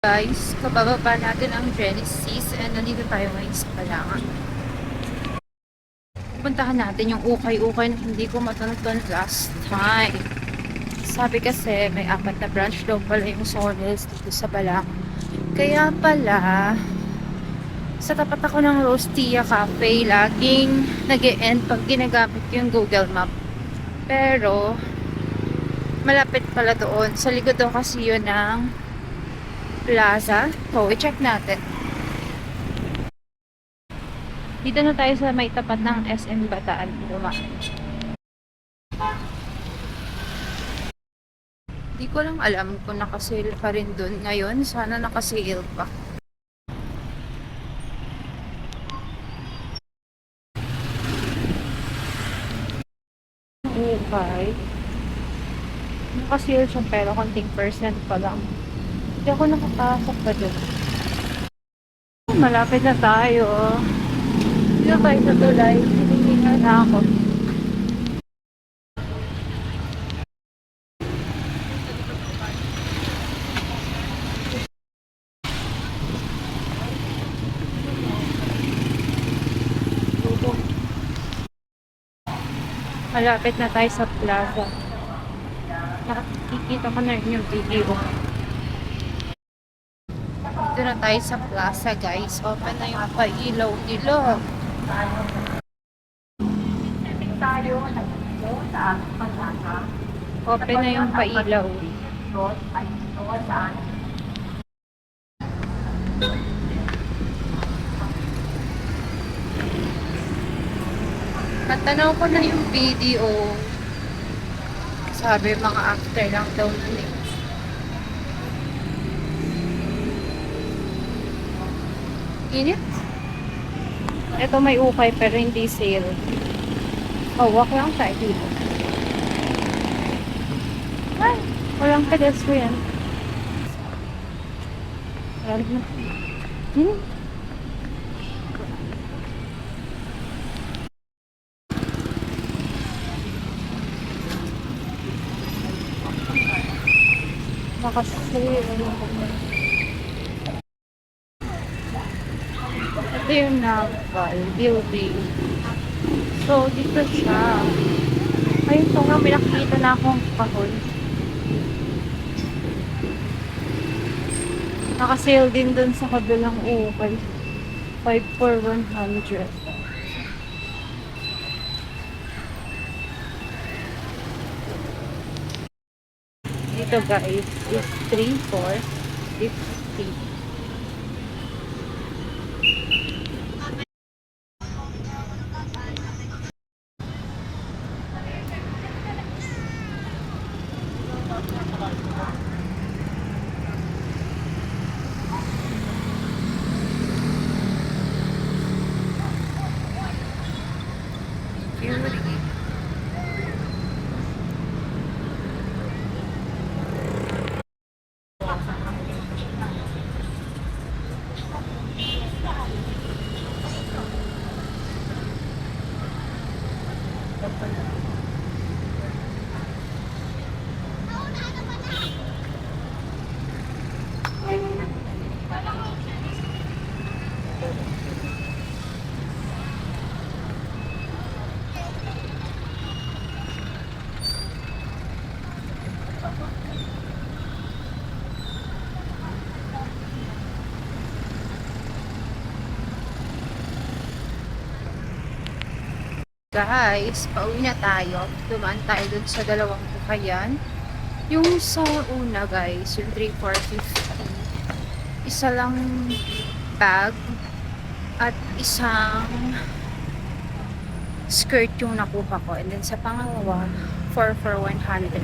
Guys, kabababa natin ang Genesis and nandito tayo ngayon sa Palangan. Puntahan natin yung ukay-ukay na hindi ko matanong last time. Sabi kasi may 4 na branch daw pala yung Sones dito sa Palangan. Kaya pala, sa tapat ako ng Rostia Cafe, laging nag-e-end pag ginagamit yung Google Map. Pero, malapit pala doon. Sa likod daw kasi yun ng Plaza. So, i-check natin. Dito na tayo sa may tapat ng SM Bataan. Hindi ko lang alam kung nakasale pa rin dun ngayon. Sana nakasale pa. Okay. Nakasale siya pero konting percent pa lang. Hindi ako nakapasok pa dun. Malapit na tayo. Dito tayo sa tulay. Hinihinga na ako. Malapit na tayo sa plaza. Nakikita ko na rin yung video. Dito na tayo sa plaza, guys. Open na yung pailaw nila. Open na yung pailaw. Natanaw ko na yung video. Sabi mga after lang daw nila. Init. Ito may ukay pero hindi sale. Oh, walk lang tayo dito. Ay, walang pedestrian. Nakasale. Ito yung Naval building. So, dito siya. Ayun to nga, may nakikita na akong kahon. Nakasale din dun sa kabilang ukay. 5 for 100. Dito guys, is 3 for 50. Guys, pauwi na tayo. Dumaan tayo dun sa dalawang bukayan. Yung sa una guys, yung 3 for 50. Isa lang bag at isang skirt yung nakuha ko. And then sa pangalawa, 4 for 100.